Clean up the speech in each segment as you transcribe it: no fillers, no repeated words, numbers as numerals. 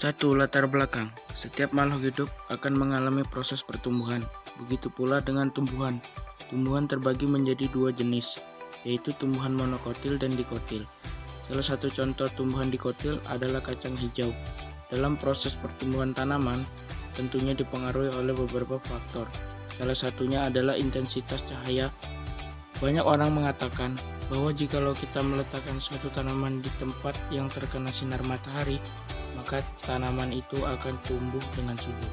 1. Latar belakang. Setiap makhluk hidup akan mengalami proses pertumbuhan. Begitu pula dengan tumbuhan. Tumbuhan terbagi menjadi dua jenis, yaitu tumbuhan monokotil dan dikotil. Salah satu contoh tumbuhan dikotil adalah kacang hijau. Dalam proses pertumbuhan tanaman, tentunya dipengaruhi oleh beberapa faktor. Salah satunya adalah intensitas cahaya. Banyak orang mengatakan bahwa jikalau kita meletakkan suatu tanaman di tempat yang terkena sinar matahari, maka tanaman itu akan tumbuh dengan subur.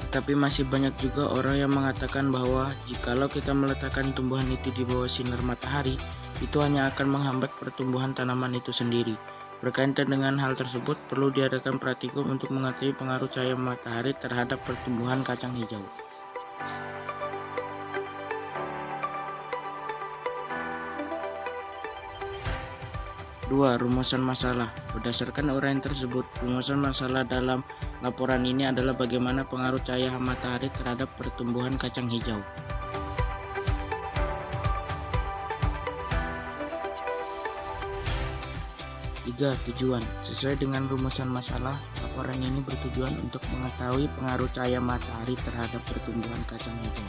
Tetapi masih banyak juga orang yang mengatakan bahwa jikalau kita meletakkan tumbuhan itu di bawah sinar matahari, itu hanya akan menghambat pertumbuhan tanaman itu sendiri. Berkaitan dengan hal tersebut, perlu diadakan praktikum untuk mengetahui pengaruh cahaya matahari terhadap pertumbuhan kacang hijau. 2. Rumusan masalah. Berdasarkan uraian tersebut, rumusan masalah dalam laporan ini adalah bagaimana pengaruh cahaya matahari terhadap pertumbuhan kacang hijau. 3. Tujuan. Sesuai dengan rumusan masalah, laporan ini bertujuan untuk mengetahui pengaruh cahaya matahari terhadap pertumbuhan kacang hijau.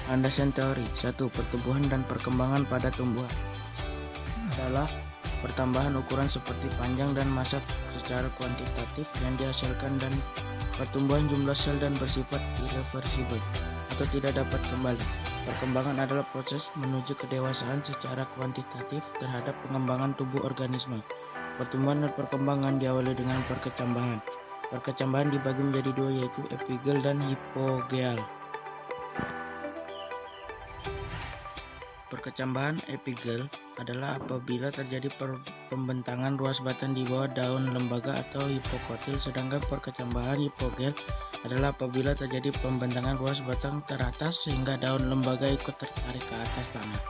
Landasan teori. 1. Pertumbuhan dan perkembangan pada tumbuhan adalah pertambahan ukuran seperti panjang dan massa secara kuantitatif yang dihasilkan dan pertumbuhan jumlah sel dan bersifat irreversibel atau tidak dapat kembali. Perkembangan adalah proses menuju kedewasaan secara kuantitatif terhadap pengembangan tubuh organisme. Pertumbuhan dan perkembangan diawali dengan perkecambahan. Perkecambahan dibagi menjadi dua, yaitu epigel dan hipogeal. Perkecambahan epigel adalah apabila terjadi pembentangan ruas batang di bawah daun lembaga atau hipokotil, sedangkan perkecambahan hipogel adalah apabila terjadi pembentangan ruas batang teratas sehingga daun lembaga ikut tertarik ke atas tanah.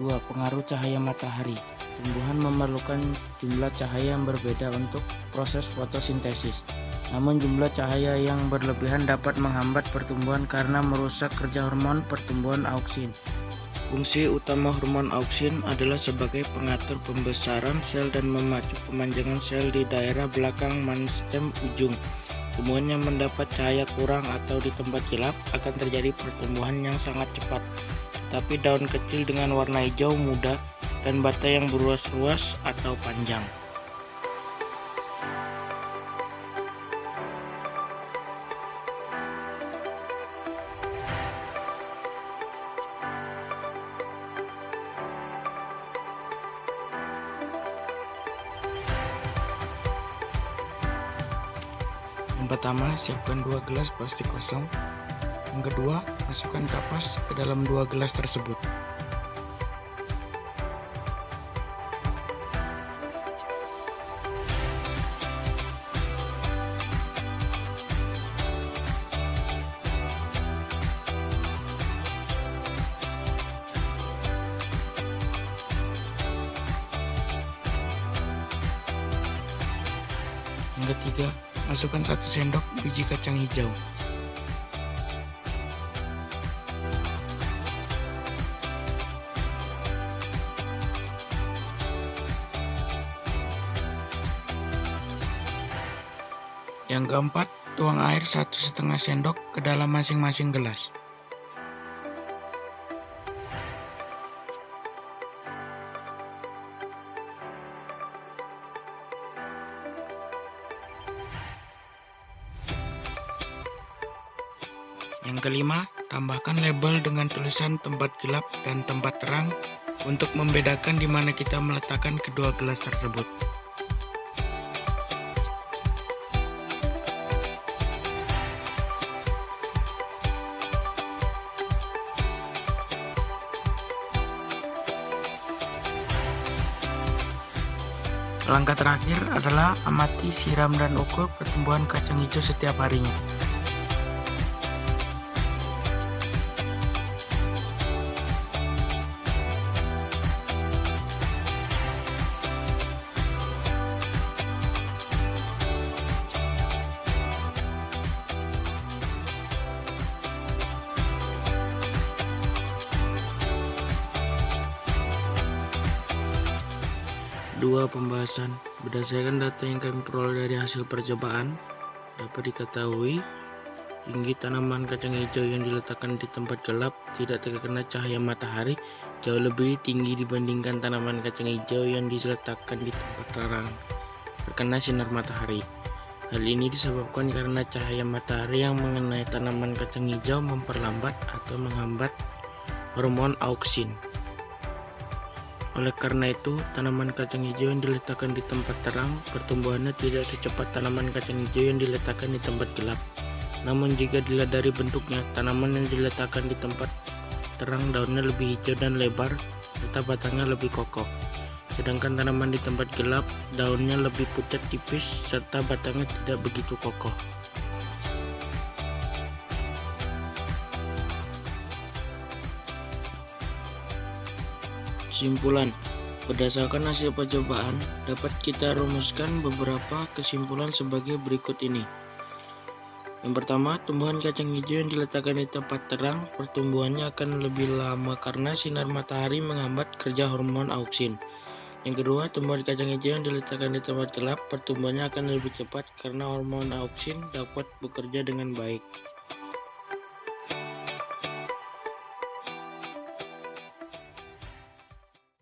2. Pengaruh cahaya matahari. Tumbuhan memerlukan jumlah cahaya yang berbeda untuk proses fotosintesis. Namun jumlah cahaya yang berlebihan dapat menghambat pertumbuhan karena merusak kerja hormon pertumbuhan auksin. Fungsi utama hormon auksin adalah sebagai pengatur pembesaran sel dan memacu pemanjangan sel di daerah belakang manstem ujung. Tumbuhan yang mendapat cahaya kurang atau di tempat gelap akan terjadi pertumbuhan yang sangat cepat, tapi daun kecil dengan warna hijau muda dan bata yang beruas-ruas atau panjang. Yang pertama, siapkan 2 gelas plastik kosong. Yang kedua, masukkan kapas ke dalam 2 gelas tersebut. Yang ketiga, masukkan 1 sendok biji kacang hijau. Yang keempat, tuang air 1,5 sendok ke dalam masing-masing gelas. Yang kelima, tambahkan label dengan tulisan tempat gelap dan tempat terang untuk membedakan di mana kita meletakkan kedua gelas tersebut. Langkah terakhir adalah amati, siram, dan ukur pertumbuhan kacang hijau setiap harinya. 2. Pembahasan. Berdasarkan data yang kami peroleh dari hasil percobaan, dapat diketahui tinggi tanaman kacang hijau yang diletakkan di tempat gelap tidak terkena cahaya matahari jauh lebih tinggi dibandingkan tanaman kacang hijau yang diletakkan di tempat terang terkena sinar matahari. Hal ini disebabkan karena cahaya matahari yang mengenai tanaman kacang hijau memperlambat atau menghambat hormon auksin. Oleh karena itu, tanaman kacang hijau yang diletakkan di tempat terang pertumbuhannya tidak secepat tanaman kacang hijau yang diletakkan di tempat gelap. Namun jika dilihat dari bentuknya, tanaman yang diletakkan di tempat terang daunnya lebih hijau dan lebar serta batangnya lebih kokoh. Sedangkan tanaman di tempat gelap daunnya lebih pucat tipis serta batangnya tidak begitu kokoh. Kesimpulan. Berdasarkan hasil percobaan, dapat kita rumuskan beberapa kesimpulan sebagai berikut ini. Yang pertama, tumbuhan kacang hijau yang diletakkan di tempat terang, pertumbuhannya akan lebih lama karena sinar matahari menghambat kerja hormon auksin. Yang kedua, tumbuhan kacang hijau yang diletakkan di tempat gelap, pertumbuhannya akan lebih cepat karena hormon auksin dapat bekerja dengan baik.